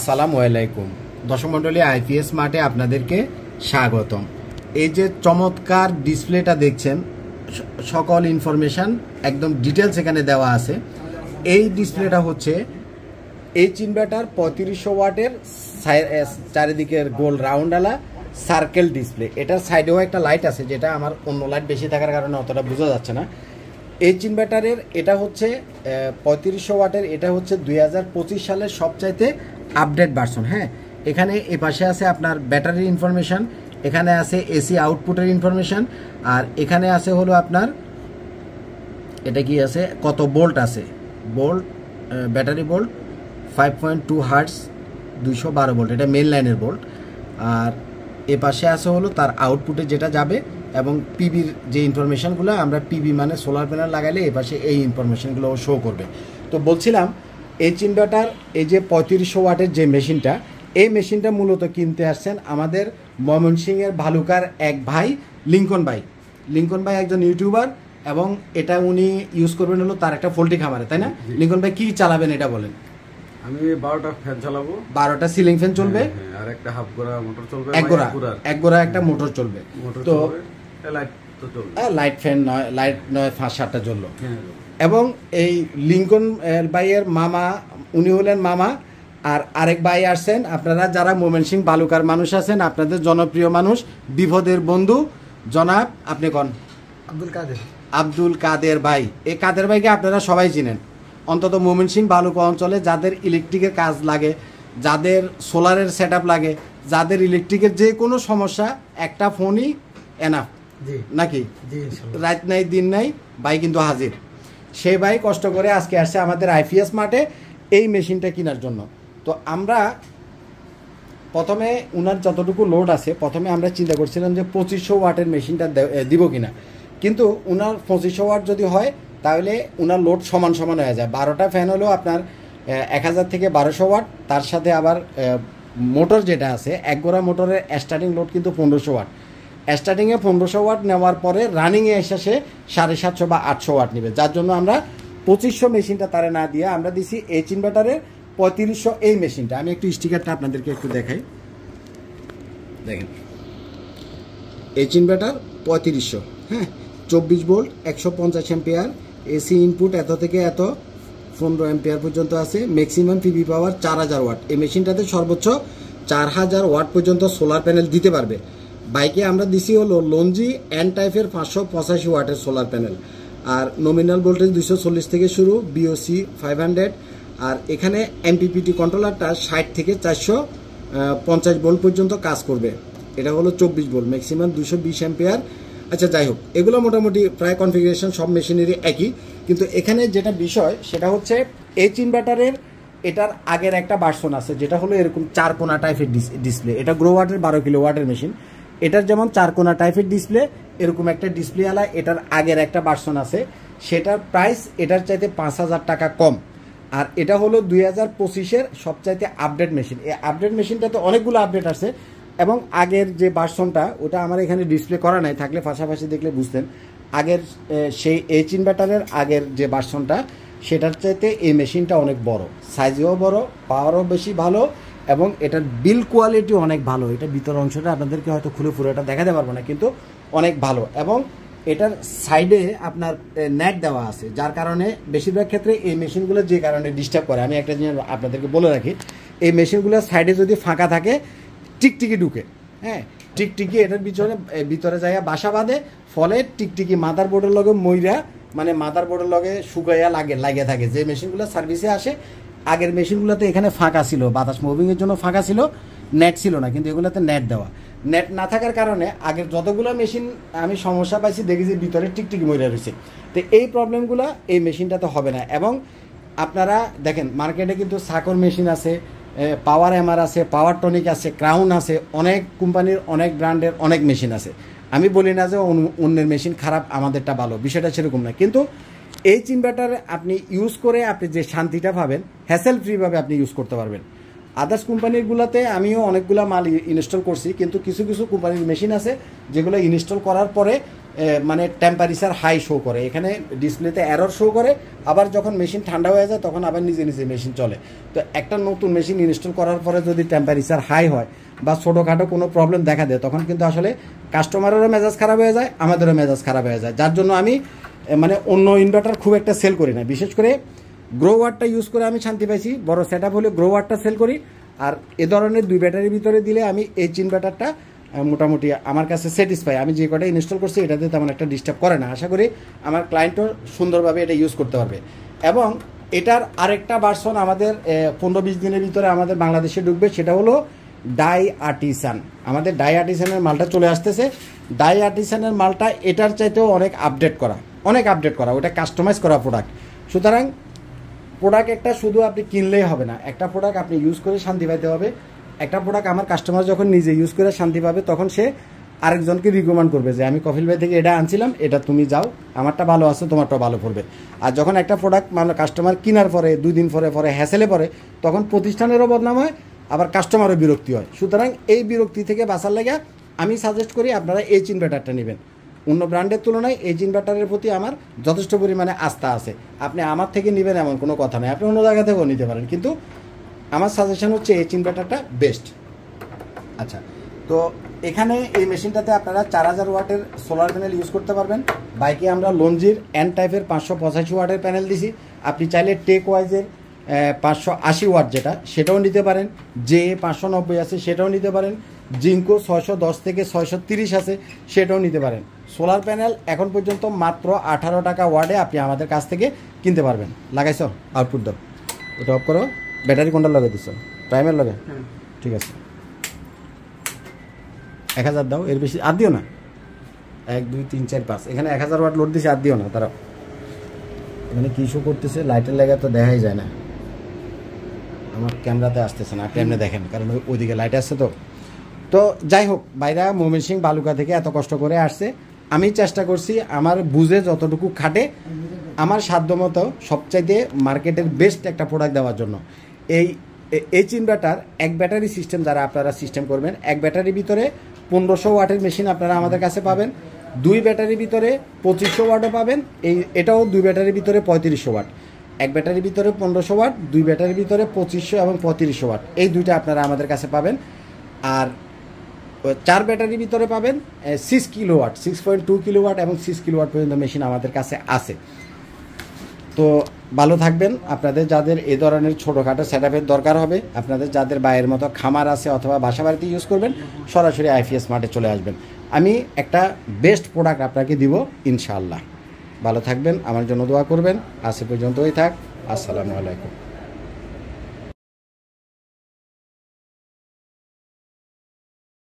আসসালামু আলাইকুম দর্শক মণ্ডলী, আইপিএস মার্টে আপনাদেরকে স্বাগতম। এই যে চমৎকার ডিসপ্লেটা দেখছেন, সকল ইনফরমেশন একদম ডিটেলস এখানে দেওয়া আছে। এই ডিসপ্লেটা হচ্ছে এইচ ইনভার্টার 3500 ওয়াটের চারিদিকের গোল রাউন্ডওয়ালা সার্কেল ডিসপ্লে। এটার সাইডেও একটা লাইট আছে, যেটা আমার অন্য লাইট বেশি থাকার কারণে অতটা বোঝা যাচ্ছে না। এইচ ইনভার্টারের এটা হচ্ছে 3500 ওয়াটের, এটা হচ্ছে 2025 সালের সবচাইতে আপডেট ভার্সন। হ্যাঁ, এখানে এ পাশে আছে আপনার ব্যাটারির ইনফরমেশন, এখানে আছে এসি আউটপুটের ইনফরমেশন, আর এখানে আছে হলো আপনার এটা কি আছে, কত বোল্ট আছে, volt battery volt 5.2 hertz 212 volt, এটা মেন লাইনের বোল্ট। আর এ পাশে আছে হলো তার আউটপুটে যেটা যাবে, এবং পিবির যে ইনফরমেশনগুলো, আমরা পিবি মানে সোলার প্যানেল লাগাইলে এ পাশে এই ইনফরমেশনগুলো শো করবে। তো বলছিলাম এইচ ইনভার্টার এই যে 3500 ওয়াটের যে মেশিনটা, এই মেশিনটা মূলত কিনতে আসছেন আমাদের ময়মনসিংহের ভালুকার এক ভাই লিঙ্কন ভাই একজন ইউটিউবার, এবং এটা উনি ইউজ করবেন হলো তার একটা পোল্ট্রি খামারে, তাই না? লিঙ্কন ভাই কি চালাবেন এটা বলেন। আমি 12টা ফ্যান চালাবো, 12টা সিলিং ফ্যান চলবে, আর একটা হাফ গোড়া মোটর চলবে, এক গোড়া একটা মোটর চলবে। তো লাইট তো চলবে, লাইট ফ্যান লাইট 5-7টা জ্বললো। এবং এই লিঙ্কন ভাইয়ের মামা, উনি হলেন মামা, আর আরেক ভাই আসছেন। আপনারা যারা ময়মনসিংহ বালুকার মানুষ আছেন, আপনাদের জনপ্রিয় মানুষ, বিপদের বন্ধু জনাব, আপনি কোন? আব্দুল কাদের ভাই। এই কাদের ভাইকে আপনারা সবাই চিনেন, অন্তত ময়মনসিংহ বালুকা অঞ্চলে যাদের ইলেকট্রিকের কাজ লাগে, যাদের সোলারের সেট লাগে, যাদের ইলেকট্রিকের যে কোনো সমস্যা, একটা ফোনই এনাফ নাকি? রাত নাই দিন নাই, ভাই কিন্তু হাজির। সেই ভাই কষ্ট করে আজকে আসছে আমাদের আইপিএস মার্টে এই মেশিনটা কেনার জন্য। তো আমরা প্রথমে উনার যতটুকু লোড আছে, প্রথমে আমরা চিন্তা করছিলাম যে 2500 ওয়াটের মেশিনটা দিব কিনা, কিন্তু উনার 2500 ওয়াট যদি হয় তাহলে উনার লোড সমান হয়ে যায়। 12টা ফ্যান হলেও আপনার 1000 থেকে 1200 ওয়াট, তার সাথে আবার মোটর যেটা আছে, এক গোড়া মোটরের স্টার্টিং লোড কিন্তু 1500 ওয়াট। স্টার্টিংয়ে 1500 ওয়াট নেওয়ার পরে রানিংয়ে এসে সে 750 বা 800 ওয়াট নেবে, যার জন্য আমরা 2500 মেশিনটা তারে না দিয়ে আমরা দিছি এইচ ইনভার্টারের 3500 এই মেশিনটা। আমি একটু স্টিকারটা আপনাদেরকে একটু দেখাই, দেখেন এইচ ইনভার্টার 3500, হ্যাঁ, 24 ভোল্ট 150 অ্যাম্পিয়ার, এসি ইনপুট এত থেকে এত 15 অ্যাম্পিয়ার পর্যন্ত আছে, ম্যাক্সিমাম পিভি পাওয়ার 4000 ওয়াট। এই মেশিনটাতে সর্বোচ্চ 4000 ওয়াট পর্যন্ত সোলার প্যানেল দিতে পারবে। বাইকে আমরা দিছি হলো লঞ্জি এন টাইপের 585 ওয়াটের সোলার প্যানেল, আর নমিনাল ভোল্টেজ 240 থেকে শুরু, বিওসি 500, আর এখানে এমপিপিটি কন্ট্রোলারটা 60 থেকে 450 ভোল্ট পর্যন্ত কাজ করবে। এটা হলো 24 ভোল্ট, ম্যাক্সিমাম 220 অ্যাম্পিয়ার। আচ্ছা, যাই হোক, এগুলো মোটামুটি প্রায় কনফিগারেশন সব মেশিনেরই একই, কিন্তু এখানে যেটা বিষয় সেটা হচ্ছে এইচ ইনভার্টারের এটার আগের একটা ভার্সন আছে, যেটা হলো এরকম 4 কোনা টাইপের ডিসপ্লে। এটা গ্রোওয়াটের 12 কিলো ওয়াটের মেশিন। এটার যেমন 4 কোনা টাইপের ডিসপ্লে, এরকম একটা ডিসপ্লে আলা এটার আগের একটা ভার্সন আছে, সেটার প্রাইস এটার চাইতে 5000 টাকা কম। আর এটা হলো 2025-এর সবচাইতে আপডেট মেশিন। এই আপডেট মেশিনটাতে অনেকগুলো আপডেট আছে, এবং আগের যে ভার্সনটা ওটা আমার এখানে ডিসপ্লে করা নাই, থাকলে পাশাপাশি দেখলে বুঝতেন। আগের সেই এইচ ইনভার্টারের আগের যে ভার্সনটা, সেটার চাইতে এই মেশিনটা অনেক বড়, সাইজেও বড়, পাওয়ারও বেশি ভালো, এবং এটার বিল কোয়ালিটি অনেক ভালো। এটা ভিতর অংশটা আপনাদেরকে হয়তো খুলে পুরোটা দেখাতে পারবো না, কিন্তু অনেক ভালো। এবং এটার সাইডে আপনার নেট দেওয়া আছে, যার কারণে বেশিরভাগ ক্ষেত্রে এই মেশিনগুলো যে কারণে ডিস্টার্ব করে, আমি একটা জিনিস আপনাদেরকে বলে রাখি, এই মেশিনগুলোর সাইডে যদি ফাঁকা থাকে টিকটিকি ঢুকে, হ্যাঁ, টিকটিকি এটার ভিতরে জায়গা বাসা বাঁধে, ফলে টিকটিকি মাদার বোর্ডের লগে মইরা, মানে মাদার বোর্ডের লগে শুকাইয়া লাগে থাকে। যে মেশিনগুলো সার্ভিসে আসে, আগের মেশিনগুলোতে এখানে ফাঁকা ছিল, বাতাস মুভিংয়ের জন্য ফাঁকা ছিল, নেট ছিল না, কিন্তু এগুলোতে নেট দেওয়া। নেট না থাকার কারণে আগের যতগুলো মেশিন আমি সমস্যা পাইছি, দেখি যে ভিতরে টিকটিকি মইরা রয়েছে। তো এই প্রবলেমগুলো এই মেশিনটাতে হবে না। এবং আপনারা দেখেন মার্কেটে কিন্তু সাকর মেশিন আছে, পাওয়ার এমআর আছে, পাওয়ার টনিক আছে, ক্রাউন আছে, অনেক কোম্পানির অনেক ব্র্যান্ডের অনেক মেশিন আছে। আমি বলি না যে অন্যের মেশিন খারাপ, আমাদেরটা ভালো, বিষয়টা সেরকম না। কিন্তু এইচ ইনভার্টার আপনি ইউজ করে আপনি যে শান্তিটা পাবেন, হ্যাসেল ফ্রিভাবে আপনি ইউজ করতে পারবেন। আদার্স কোম্পানিরগুলোতে আমিও অনেকগুলো মাল ইনস্টল করছি, কিন্তু কিছু কোম্পানির মেশিন আছে যেগুলো ইনস্টল করার পরে মানে টেম্পারেচার হাই শো করে, এখানে ডিসপ্লেতে এরর শো করে, আবার যখন মেশিন ঠান্ডা হয়ে যায় তখন আবার নিজে নিজে মেশিন চলে। তো একটা নতুন মেশিন ইনস্টল করার পরে যদি টেম্পারেচার হাই হয় বা ছোটোখাটো কোনো প্রবলেম দেখা দেয় তখন কিন্তু আসলে কাস্টমারেরও মেজাজ খারাপ হয়ে যায়, আমাদেরও মেজাজ খারাপ হয়ে যায়। যার জন্য আমি মানে অন্য ইনভার্টার খুব একটা সেল করি না, বিশেষ করে গ্রোওয়ারটা ইউজ করে আমি শান্তি পাইছি। বড় সেট আপ হলে গ্রোওয়ারটা সেল করি, আর এ ধরনের 2 ব্যাটারির ভিতরে দিলে আমি এইচ ইনভার্টারটা মোটামুটি আমার কাছে স্যাটিসফাই। আমি যে কটা ইনস্টল করছি এটাতে তেমন একটা ডিস্টার্ব করে না। আশা করি আমার ক্লায়েন্টও সুন্দরভাবে এটা ইউজ করতে পারবে। এবং এটার আরেকটা ভার্সন আমাদের 15-20 দিনের ভিতরে আমাদের বাংলাদেশে ঢুকবে, সেটা হলো ডাই আর্টিসান। আমাদের ডাই আর্টিসানের মালটা চলে আসতেছে। ডাই আর্টিসানের মালটা এটার চাইতেও অনেক আপডেট করা, ওটা কাস্টমাইজ করা প্রোডাক্ট। সুতরাং প্রোডাক্ট একটা শুধু আপনি কিনলেই হবে না, একটা প্রোডাক্ট আপনি ইউজ করে শান্তি পাইতে হবে। একটা প্রোডাক্ট আমার কাস্টমার যখন নিজে ইউজ করে শান্তি পাবে তখন সে আরেকজনকে রিকমেন্ড করবে যে আমি কফিল ভাই থেকে এটা আনছিলাম, এটা তুমি যাও, আমারটা ভালো আছে, তোমারটাও ভালো পড়বে। আর যখন একটা প্রোডাক্ট মানে কাস্টমার কেনার পরে 2 দিন পরে হ্যাসেলে পরে তখন প্রতিষ্ঠানেরও বদনাম হয়, আবার কাস্টমারও বিরক্তি হয়। সুতরাং এই বিরক্তি থেকে বাঁচার লাগে আমি সাজেস্ট করি আপনারা এইচ ইনভার্টারটা নেবেন। অন্য ব্র্যান্ডের তুলনায় এইচ ইনভার্টারের প্রতি আমার যথেষ্ট পরিমাণে আস্থা আছে। আপনি আমার থেকে নেবেন এমন কোনো কথা নেই, আপনি অন্য জায়গা থেকেও নিতে পারেন, কিন্তু আমার সাজেশন হচ্ছে এইচ ইনভার্টারটা বেস্ট। আচ্ছা, তো এখানে এই মেশিনটাতে আপনারা 4000 ওয়াটের সোলার প্যানেল ইউজ করতে পারবেন। বাইকে আমরা লঞ্জির এন টাইপের 585 ওয়াটের প্যানেল দিছি। আপনি চাইলে টেক ওয়াইজের 580 ওয়াট যেটা সেটাও নিতে পারেন, যে 590 আছে সেটাও নিতে পারেন, জিঙ্কো 610 থেকে 630 আছে সেটাও নিতে পারেন। সোলার প্যানেল এখন পর্যন্ত মাত্র 18 টাকা ওয়ার্ডে আপনি আমাদের কাছ থেকে কিনতে পারবেন। লাগাইছ আউটপুট দাও, ওটা অফ করো। ব্যাটারি কোনটা লাগাই দিচ্ছ? প্রাইমের লাগে? ঠিক আছে, 1000 দাও, এর বেশি আর দিও না। 1 2 3 4 5 এখানে 1000 ওয়াট লোড দিছে, আর দিও না। তারা এখানে কি শো করতেছে লাইটের লাগা তো দেখাই যায় না, আমার ক্যামেরাতে আসতেছে না, আপনি এমনি দেখেন, কারণ ওইদিকে লাইট আসছে। তো যাই হোক, বাইরা ময়মনসিংহ বালুকা থেকে এত কষ্ট করে আসছে, আমি চেষ্টা করছি আমার বুঝে যতটুকু খাটে আমার সাধ্যমতো সবচাইতে মার্কেটের বেস্ট একটা প্রোডাক্ট দেওয়ার জন্য। এই এইচ ইনভার্টার এক ব্যাটারি সিস্টেম যারা আপনারা সিস্টেম করবেন, এক ব্যাটারির ভিতরে 1500 ওয়াটের মেশিন আপনারা আমাদের কাছে পাবেন, 2 ব্যাটারির ভিতরে 2500 ওয়াটও পাবেন। এটাও 2 ব্যাটারির ভিতরে 3500 ওয়াট। এক ব্যাটারির ভিতরে 1500 ওয়াট, 2 ব্যাটারির ভিতরে 2500 এবং 3500 ওয়াট, এই দুইটা আপনারা আমাদের কাছে পাবেন। আর 4 ব্যাটারির ভিতরে পাবেন 6 কিলোওয়াট, 6.2 কিলোওয়াট এবং 6 কিলোওয়াট পর্যন্ত মেশিন আমাদের কাছে আছে। তো ভালো থাকবেন। আপনাদের যাদের এই ধরনের ছোটোখাটো সেট আপের দরকার হবে, আপনাদের যাদের বাইরের মতো খামার আছে অথবা বাসা বাড়িতে ইউজ করবেন, সরাসরি আইপিএস মার্টে চলে আসবেন। আমি একটা বেস্ট প্রোডাক্ট আপনাকে দিব ইনশাআল্লাহ। ভালো থাকবেন, আমার জন্য দোয়া করবেন। আজ পর্যন্তই থাক। আসসালামু আলাইকুম।